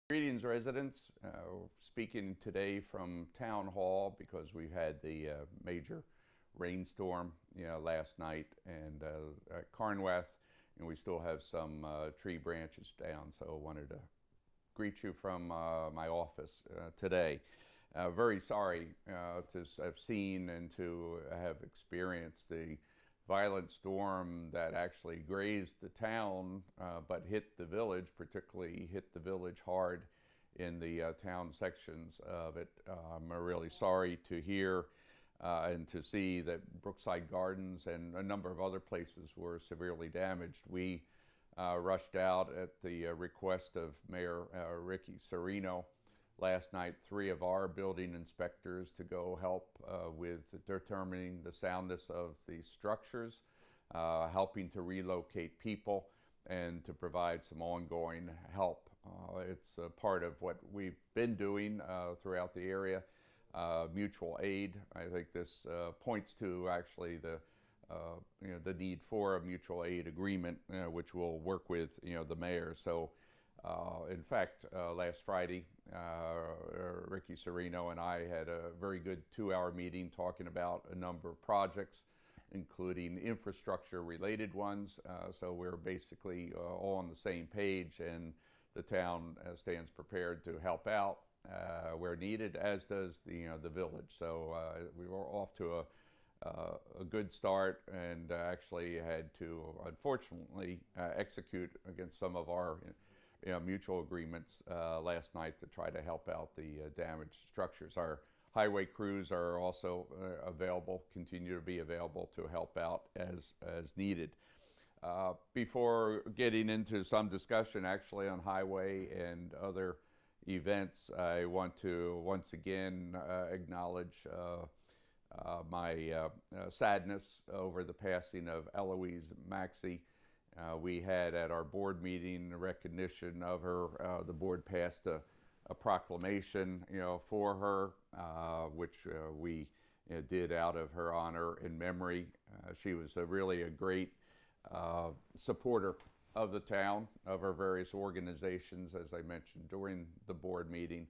Greetings, residents. Speaking today from Town Hall because we had the major rainstorm last night and at Carnwath, and we still have some tree branches down. So I wanted to greet you from my office today. Very sorry to have seen and to have experienced the violent storm that actually grazed the town, but hit the village, particularly hit the village hard in the town sections of it. I'm really sorry to hear and to see that Brookside Gardens and a number of other places were severely damaged. We rushed out at the request of Mayor Ricky Serino last night, 3 of our building inspectors to go help with determining the soundness of the structures, helping to relocate people, and to provide some ongoing help. It's part of what we've been doing throughout the area. Mutual aid, I think this points to actually the need for a mutual aid agreement, which will work with the mayor. So in fact, last Friday, Ricky Serino and I had a very good 2-hour meeting talking about a number of projects, including infrastructure related ones. So we're basically all on the same page, and the town stands prepared to help out where needed, as does the village. So we were off to a good start, and actually had to unfortunately execute against some of our mutual agreements last night to try to help out the damaged structures. Our highway crews are also available, continue to be available to help out as needed. Before getting into some discussion actually on highway and other events, I want to once again acknowledge my sadness over the passing of Eloise Maxey. We had at our board meeting a recognition of her. The board passed a proclamation, for her, which we did out of her honor and memory. She was really a great supporter of the town, of our various organizations. As I mentioned during the board meeting,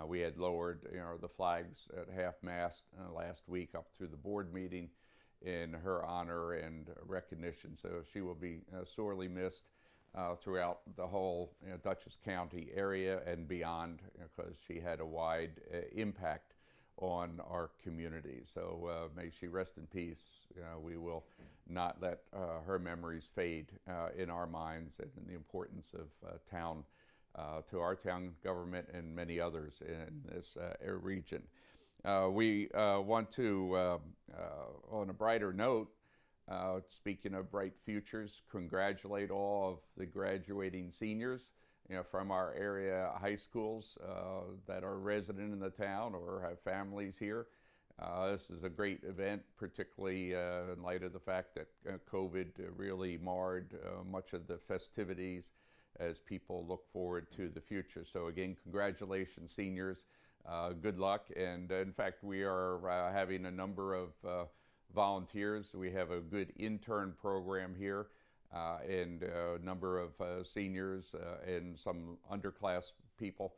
we had lowered the flags at half-mast last week up through the board meeting in her honor and recognition. So she will be sorely missed throughout the whole Dutchess County area and beyond, because she had a wide impact on our community. So may she rest in peace. We will not let her memories fade in our minds, and in the importance of town to our town government and many others in this region. We want to, on a brighter note, speaking of bright futures, congratulate all of the graduating seniors from our area high schools that are resident in the town or have families here. This is a great event, particularly in light of the fact that COVID really marred much of the festivities as people look forward to the future. So again, congratulations, seniors. Good luck. And in fact, we are having a number of volunteers. We have a good intern program here, and a number of seniors and some underclass people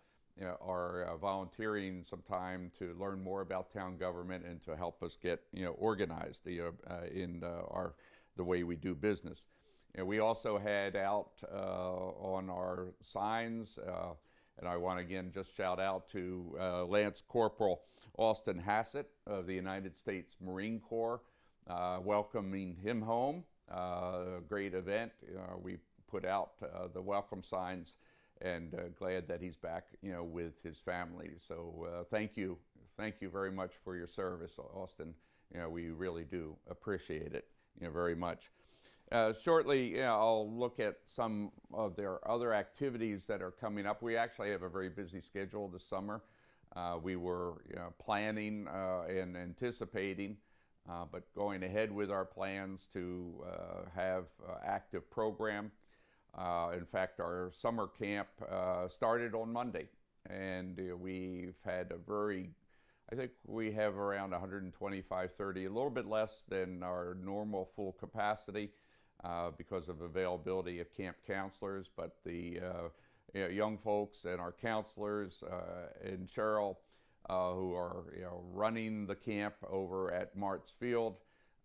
are volunteering some time to learn more about town government and to help us get organized in the way we do business. And we also had out on our signs, and I want to again just shout out to Lance Corporal Austin Hassett of the United States Marine Corps, welcoming him home. Great event. We put out the welcome signs, and glad that he's back with his family. So thank you very much for your service, Austin. We really do appreciate it very much. Shortly, I'll look at some of their other activities that are coming up. We actually have a very busy schedule this summer. We were planning and anticipating, but going ahead with our plans to have active program. In fact, our summer camp started on Monday, and we've had I think we have around 125, 30, a little bit less than our normal full capacity because of availability of camp counselors, but the young folks and our counselors and Cheryl, who are running the camp over at Mart's Field,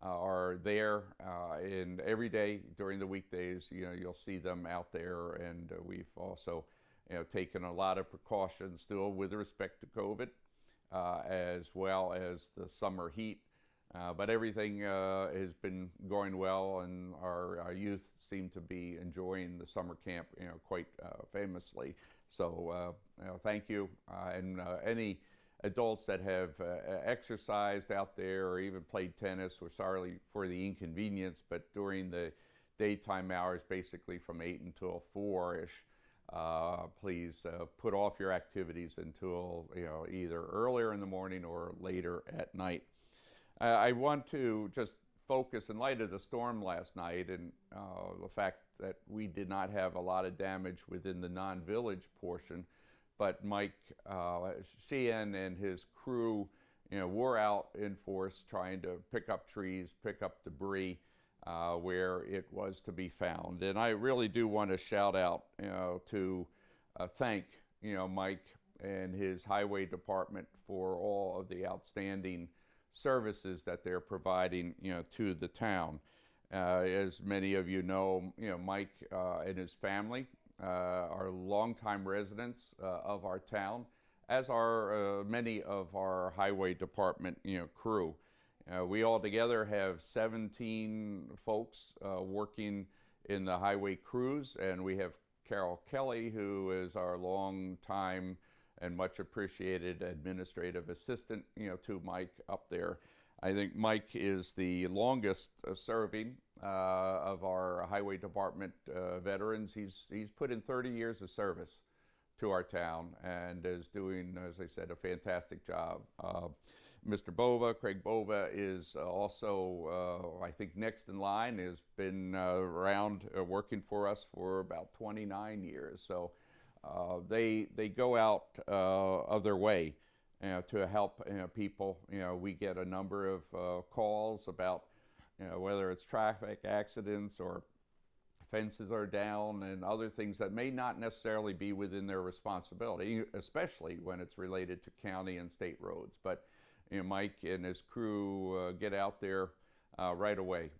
are there, and every day during the weekdays, you'll see them out there. And we've also, taken a lot of precautions still with respect to COVID, as well as the summer heat. But everything has been going well, and our youth seem to be enjoying the summer camp, quite famously. So thank you, and any adults that have exercised out there or even played tennis, we're sorry for the inconvenience, but during the daytime hours, basically from 8 until 4-ish, please put off your activities until either earlier in the morning or later at night. I want to just focus, in light of the storm last night and the fact that we did not have a lot of damage within the non-village portion, but Mike Sheehan and his crew, were out in force trying to pick up trees, pick up debris where it was to be found. And I really do want to shout out, to thank, Mike and his highway department for all of the outstanding services that they're providing, to the town. As many of you know, Mike and his family are longtime residents of our town, as are many of our highway department crew. We all together have 17 folks working in the highway crews, and we have Carol Kelly, who is our longtime and much appreciated administrative assistant, to Mike up there. I think Mike is the longest serving of our highway department veterans. He's put in 30 years of service to our town and is doing, as I said, a fantastic job. Mr. Bova, Craig Bova, is also, I think, next in line, has been around working for us for about 29 years. So they go out of their way to help people. We get a number of calls about whether it's traffic accidents or fences are down and other things that may not necessarily be within their responsibility, especially when it's related to county and state roads. But Mike and his crew get out there right away.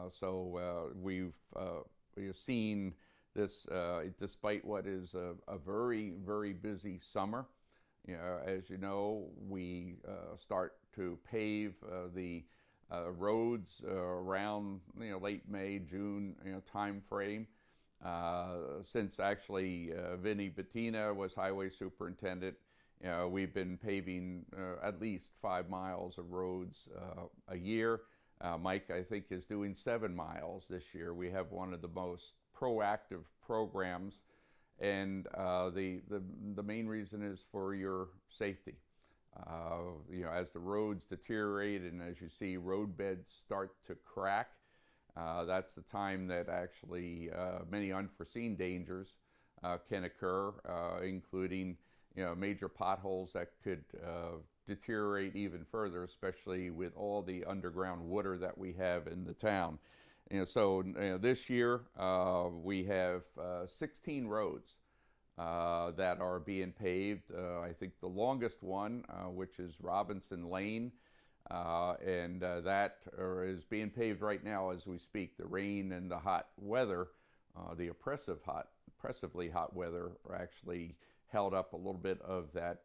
So we've seen this, despite what is a very, very busy summer. As you know, we start to pave the roads around late May, June time frame. Since actually Vinny Bettina was highway superintendent, we've been paving at least 5 miles of roads a year. Mike, I think, is doing 7 miles this year. We have one of the most proactive programs, and the main reason is for your safety. As the roads deteriorate and as you see road beds start to crack, that's the time that actually many unforeseen dangers can occur, including major potholes that could deteriorate even further, especially with all the underground water that we have in the town. So this year we have 16 roads that are being paved. I think the longest one, which is Robinson Lane, and that is being paved right now as we speak. The rain and the hot weather, the oppressively hot weather, actually held up a little bit of that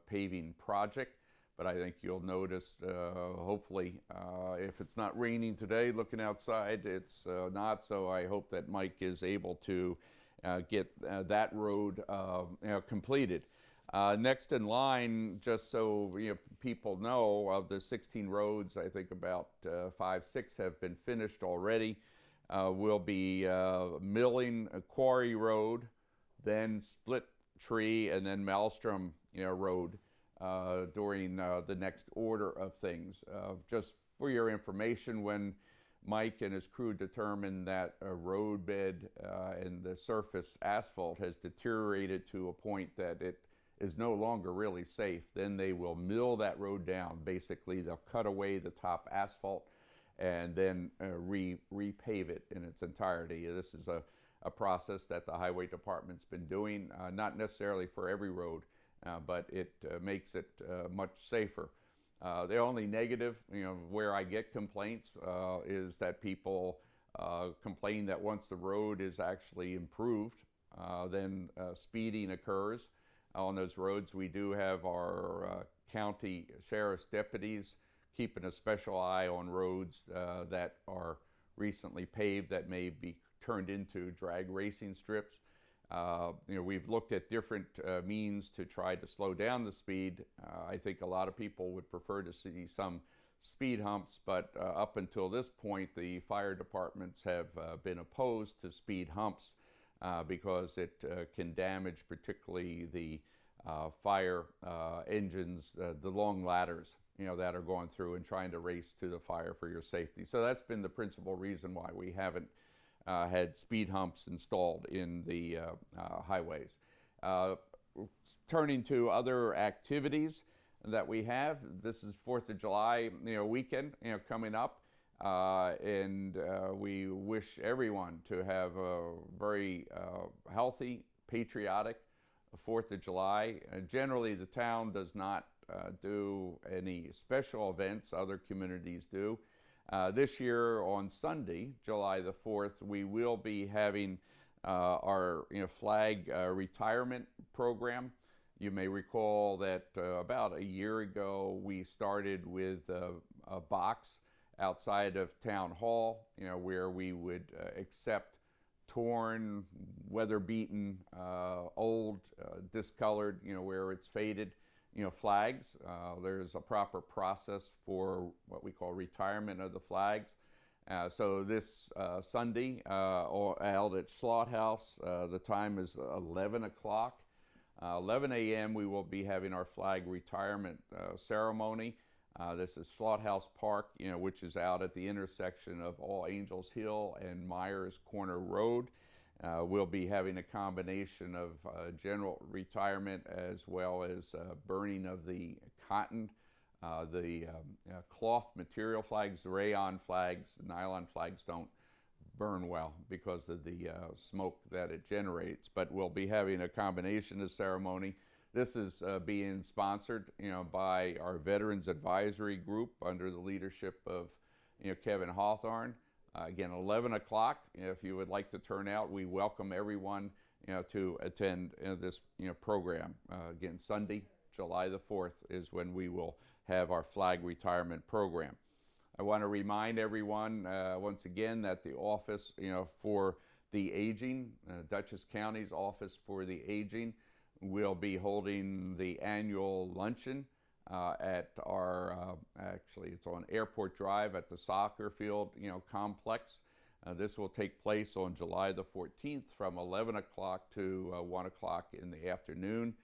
paving project. But I think you'll notice, hopefully, if it's not raining today, looking outside, it's not. So I hope that Mike is able to get that road completed. Next in line, just so people know, of the 16 roads, I think about 5, 6 have been finished already. We'll be milling Quarry Road, then Split Tree, and then Maelstrom Road during the next order of things. Just for your information, when Mike and his crew determined that a road bed and the surface asphalt has deteriorated to a point that it is no longer really safe, then they will mill that road down. Basically, they'll cut away the top asphalt and then repave it in its entirety. This is a process that the highway department's been doing, not necessarily for every road, but it makes it much safer. The only negative, where I get complaints is that people complain that once the road is actually improved, then speeding occurs. On those roads, we do have our county sheriff's deputies keeping a special eye on roads that are recently paved that may be turned into drag racing strips. We've looked at different means to try to slow down the speed. I think a lot of people would prefer to see some speed humps, but up until this point, the fire departments have been opposed to speed humps because it can damage particularly the fire engines, the long ladders, that are going through and trying to race to the fire for your safety. So that's been the principal reason why we haven't had speed humps installed in the highways. Turning to other activities that we have, this is 4th of July weekend coming up, and we wish everyone to have a very healthy, patriotic 4th of July. Generally, the town does not do any special events. Other communities do. This year on Sunday, July the 4th, we will be having our flag retirement program. You may recall that about a year ago we started with a box outside of Town Hall, where we would accept torn, weather-beaten, old, discolored, where it's faded, flags. There's a proper process for what we call retirement of the flags. So this Sunday, out at Schlathaus, the time is 11 o'clock. 11 a.m. we will be having our flag retirement ceremony. This is Schlathaus Park, which is out at the intersection of All Angels Hill and Myers Corner Road. We'll be having a combination of general retirement as well as burning of the cotton, the cloth material flags, the rayon flags, nylon flags don't burn well because of the smoke that it generates. But we'll be having a combination of ceremony. This is being sponsored, by our Veterans Advisory Group under the leadership of, Kevin Hawthorne. Again, 11 o'clock. If you would like to turn out, we welcome everyone, to attend this, program. Again, Sunday, July the 4th is when we will have our flag retirement program. I want to remind everyone once again that the Office, for the Aging, Dutchess County's Office for the Aging, will be holding the annual luncheon at our, actually it's on Airport Drive at the soccer field, complex. This will take place on July the 14th from 11 o'clock to 1 o'clock in the afternoon.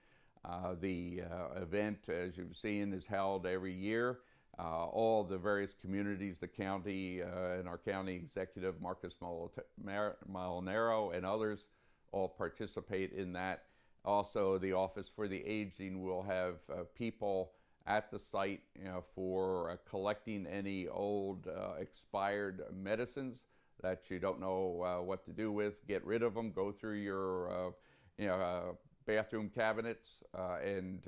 The event, as you've seen, is held every year. All the various communities, the county and our county executive, Marcus Molinaro, and others all participate in that. Also, the Office for the Aging will have people at the site, for collecting any old expired medicines that you don't know what to do with. Get rid of them. Go through your bathroom cabinets and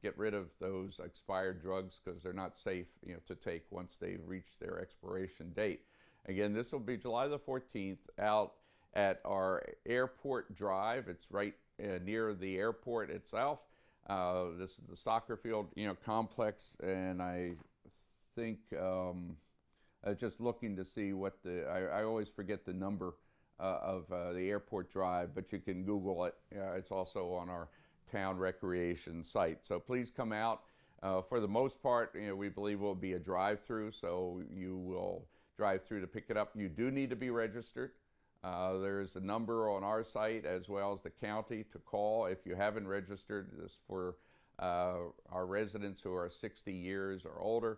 get rid of those expired drugs because they're not safe, to take once they've reached their expiration date. Again, this will be July the 14th out at our Airport Drive. It's right near the airport itself. This is the soccer field, complex, and I think just looking to see what I always forget the number of the Airport Drive, but you can Google it. It's also on our town recreation site. So please come out. For the most part, we believe will be a drive-through, so you will drive through to pick it up. You do need to be registered. There's a number on our site as well as the county to call if you haven't registered. This for our residents who are 60 years or older.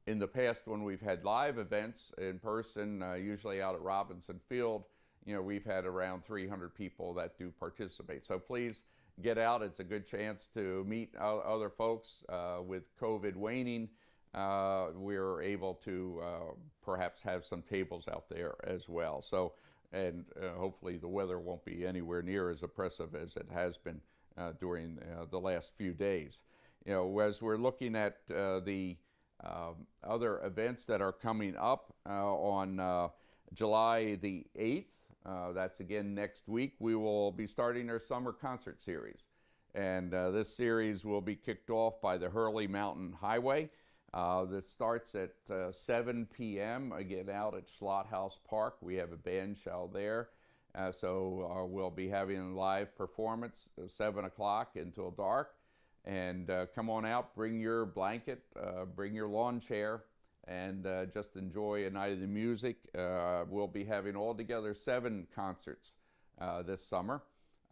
In the past, when we've had live events in person, usually out at Robinson Field, we've had around 300 people that do participate. So please get out. It's a good chance to meet other folks. With COVID waning, we're able to perhaps have some tables out there as well. So and hopefully the weather won't be anywhere near as oppressive as it has been during the last few days. As we're looking at the other events that are coming up on July the 8th, that's again next week, we will be starting our summer concert series. And this series will be kicked off by the Hurley Mountain Highway. This starts at 7 p.m. again out at Schlathaus Park. We have a band shell there. So we'll be having a live performance 7 o'clock until dark. And come on out, bring your blanket, bring your lawn chair, and just enjoy a night of the music. We'll be having altogether 7 concerts this summer.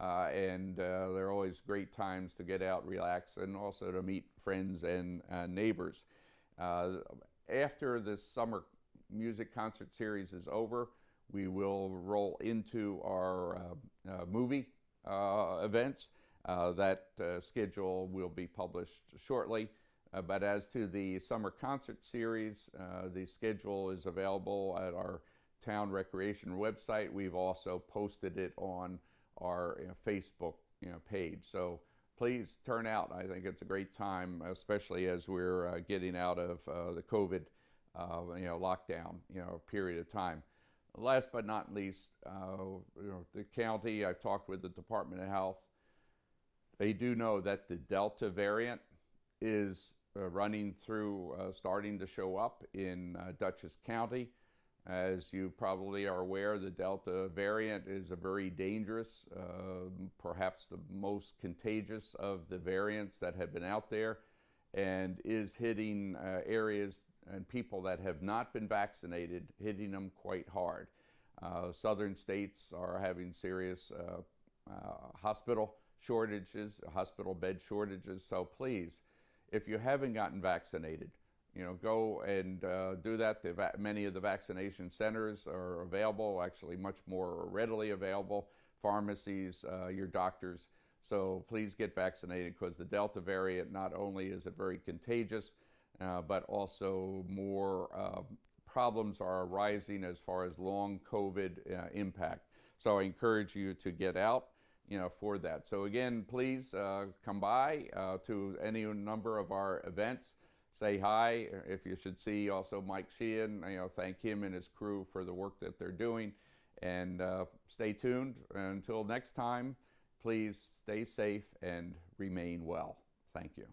And they're always great times to get out, relax, and also to meet friends and neighbors. After this summer music concert series is over, we will roll into our movie events. That schedule will be published shortly. But as to the summer concert series, the schedule is available at our town recreation website. We've also posted it on our Facebook page. So please turn out. I think it's a great time, especially as we're getting out of the COVID lockdown period of time. Last but not least, the county, I've talked with the Department of Health. They do know that the Delta variant is running through, starting to show up in Dutchess County. As you probably are aware, the Delta variant is a very dangerous, perhaps the most contagious of the variants that have been out there, and is hitting areas and people that have not been vaccinated, hitting them quite hard. Southern states are having serious hospital shortages, hospital bed shortages. So please, if you haven't gotten vaccinated, go and do that. Many of the vaccination centers are available, actually much more readily available, pharmacies, your doctors. So please get vaccinated, because the Delta variant, not only is it very contagious, but also more problems are arising as far as long COVID impact. So I encourage you to get out for that. So again, please come by to any number of our events. Say hi. If you should see also Mike Sheehan, thank him and his crew for the work that they're doing. And stay tuned. Until next time, please stay safe and remain well. Thank you.